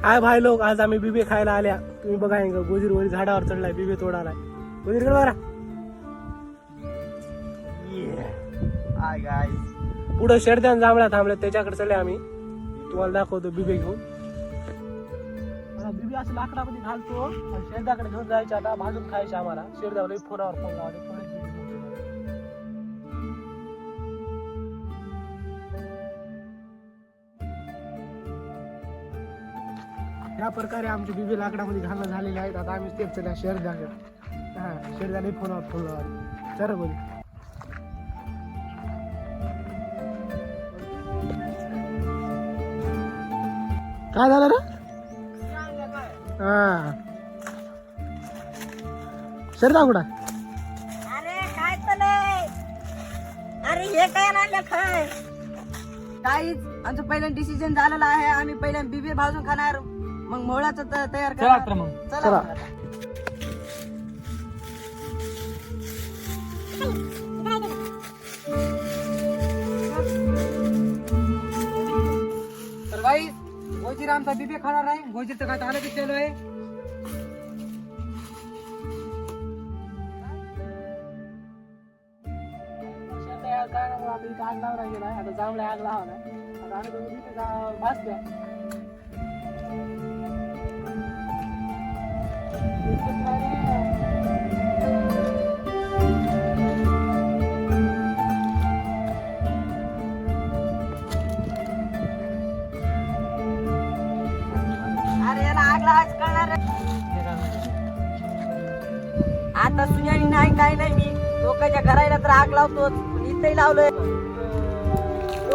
हाय भाई लोक, आज आम्ही बिबे खायला आल्या. तुम्ही बघा गोजीर वरी झाडावर चढलाय, बिबे तोडालाय. गोजीर बघा हाय गाईस. पुढे शेरद्यान जांभळ्या थांबल्या, त्याच्याकडे चढले आम्ही. तुम्हाला दाखवतो बिबे घेऊन. बिबे असं लाकडामध्ये घालतो आणि शेरद्याकडे घेऊन जायचे. आता भाजून खायचे आम्हाला. शेरद्यावर फोनावर फोन लावले. या प्रकारे आमचे बिबे लाकडामध्ये घालणं झालेले आहेत. आता आम्ही स्टेप चला शेरद्याकडे. हा, शेरद्याने फोनावर फोन लावले. चला बोल. काय झालं रे? हा, शेरदा कुठं? अरे काय चाललंय? अरे हे काय आणलं खाय? काहीच आमचं पहिलं डिसिजन झालेलं आहे. आम्ही पहिल्या बिबे भाजून खाणार, मग मोळाचं तयार चला करा. तर मग. चला. तर गाईस, गोजीर आमचा बिबे खाणार आहे. गोजीरचं काय आलं की चालू आहे. आता इथं आग लावला गेलाय. आता जांभळ्या आग लावलाय. आता आम्ही दोघं तिथे भाजल्या. अरे याला आग लावायचं कळणार आहे. आता सुजानी नाही काय नाही, मी लोकांच्या घराला तर आग लावतोच, पण इथेही लावलंय.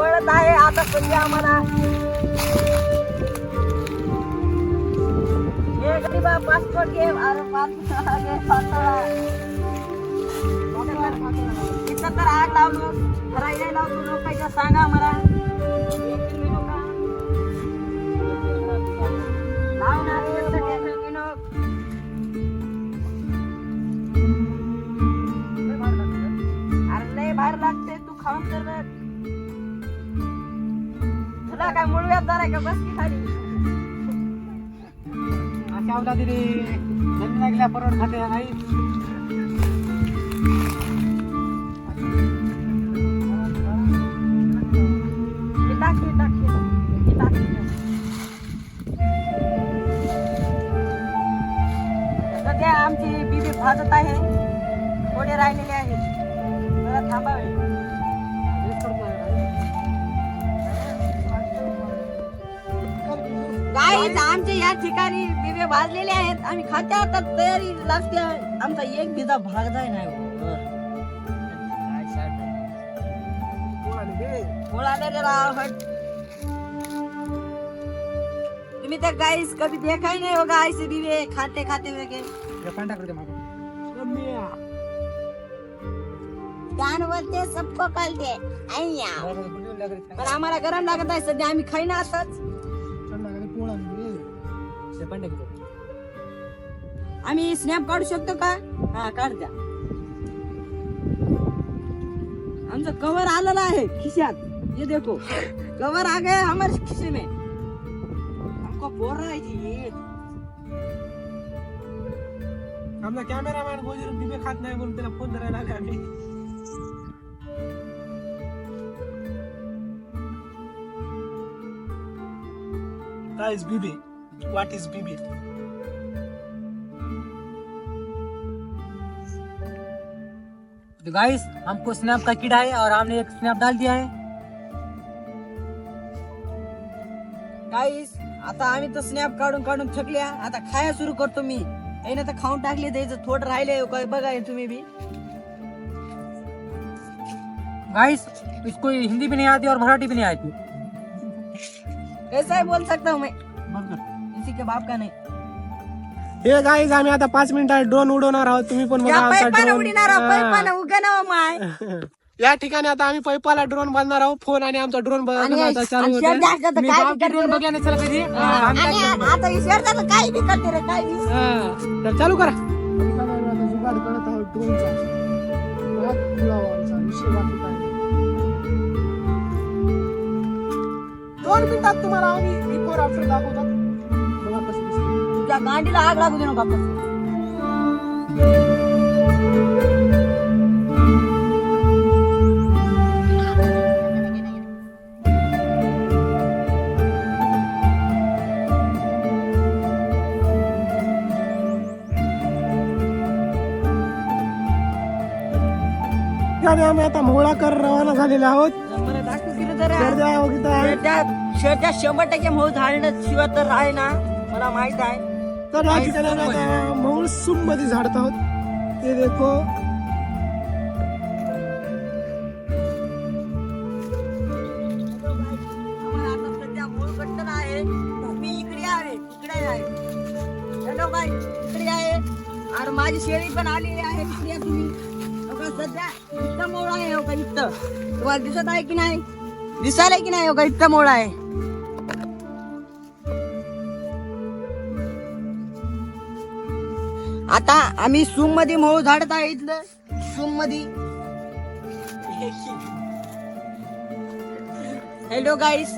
ओळख आहे आता सध्या आम्हाला. हे गरीबा पासपोर्ट घे. अरे इथं तर आग लावलो, घराला लावतो. लोकांच्या सांगा मला लावणार अरे लय बाहेर लागते. तू खाऊन तर बघ. तुला काय मुळव्यात जाणार का? बस की खाली. अशा आवला दिली जमीन लागल्या परवड खाते नाही. सध्या आमची बिबी भाजत आहे. थोडे राहिलेले आहेत, जरा थांबावे. गाईज, आमच्या या ठिकाणी बिबे भाजलेले आहेत. आम्ही खाते आता तयारी लागते. आमचा एक बिजा भागदाय नाही. तुम्ही तर गाइस कभी देखा ही नहीं होगा ऐसे बिबे खाते खाते हुए के. कान बोलते सबको कळते. पण आम्हाला गरम लागत आहे सध्या. आम्ही खाईना असंच. आम्ही स्नॅप काढू शकतो का? हा, काढ द्या. आमचं कवर आलेला आहे खिशात. ये देखो, कवर आ गया हमारे खिसे में. हमको बोल रहा है जी ये. आमचा कॅमेरामॅन गोजीर बिबे खात नाही म्हणून त्याला फोन करायला आले आम्ही. काय इज बिबे? व्हॉट इज बिबे? तो गाइस, हमको स्नैप का कीड़ा है और हमने एक स्नैप डाल दिया है. गाईस, आता आम्ही तर स्नॅप काढून काढून थकल्या. आता खाया सुरू करतो मी. याने तर खाऊन टाकले. त्याचं थोडं राहिले काय बघा तुम्ही भी. गाइस, इसको हिंदी भी नहीं आती और मराठी भी नहीं आती. कैसा ही बोल सकता हूँ मैं, किसी के बाप का नहीं. हे गाईज, आम्ही आता 5 मिनिटात ड्रोन उडवणार आहोत. तुम्ही पण बघा आमचा ड्रोन. या ठिकाणी आता आम्ही पैपाला ड्रोन बांधणार आहोत. फोन आणि आमचा ड्रोन बनवायचा चालू होता. ड्रोन बघल्याने चला कधी आता काही बी करते रे, काही बी. तर चालू करा. जुगाड करत आहोत ड्रोनचा. विषय बाकी काय. 2 मिनिटात तुम्हाला आम्ही बिफोर आफ्टर दाखवतो. तुझ्या गांडीला आग लागू दे नका फक्त. आणि आम्ही आता मोहळाकर रवाना झालेले आहोत. मला दाखव की रे जरा. शेरद्या हो इथं आहे. शर्ट्या 100% मोह झाडणं शिवाय तर आहे ना, मला माहित आहे. तर या ठिकाणी आम्ही आता मोहळ सुम मध्ये झाडत आहोत. ते देखो आम्हाला आता सध्या मूळ कट्टन आहे. मी इकडे आहे, इकडे आहे. हॅलो बाय, इकडे आहे. आणि माझी शेळी पण आलेली आहे. इकडे या तुम्ही. बघा सध्या इथं मोळ आहे. हो का इथं तुम्हाला दिसत आहे की नाही? दिसायला की नाही? हो का इथं मोळ आहे. आता आम्ही सूम मध्ये मोळ झाडत आहे. इथलं सूम मध्ये. हॅलो गाईस,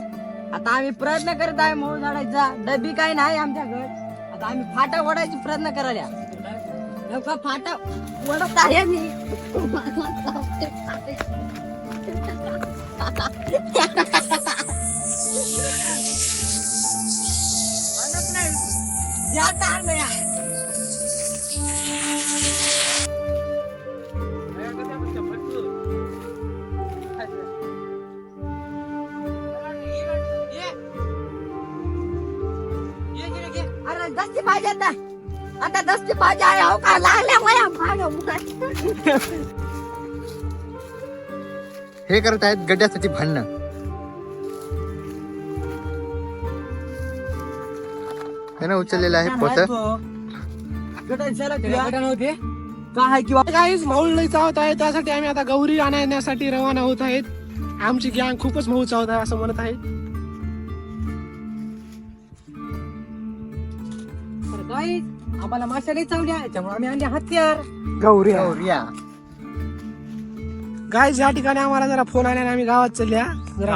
आता आम्ही प्रयत्न करत आहे मोळ झाडायचा. डबी काय नाही आमच्याकडे. आता आम्ही फाटा ओढायचा प्रयत्न करायला. नका फाटा ओढत आहे मी. म्हणत नाही. जाता आलं या. अरे दस्ती पाहिजे आता. आता दस्ती पाहिजे आहे. हो का लागल्या मला मागं. हे करत आहेत गड्ड्यासाठी भांडणं. त्यानं उचललेलं आहे पोत. काय किंवा काहीच माऊळ लई चावत आहे. त्यासाठी आम्ही आता गौरी आणण्यासाठी रवाना होत आहेत. आमची गँग खूपच मऊ चावत आहे असं म्हणत आहे. गाईज आम्हाला माशा नाही चावल्या, त्यामुळे आम्ही आणले हत्यार. गौरी गौऱ्या. गाईज या ठिकाणी आम्हाला जरा फोन आला आणि आम्ही गावात चालल्या. जरा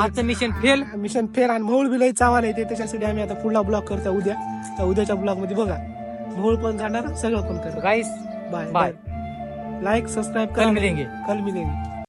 आजचं मिशन फेल. मिशन फेर आणि मोहोळ बी लई चावायला येते. त्याच्यासाठी आम्ही आता पुढला ब्लॉग करतो उद्या. तर उद्याच्या ब्लॉग मध्ये बघा मोहोळ पण जाणार, सगळं पण करणार. गाईस बाय बाय. लाईक सबस्क्राईब कल मिलेंगे. कल मिलेंगे.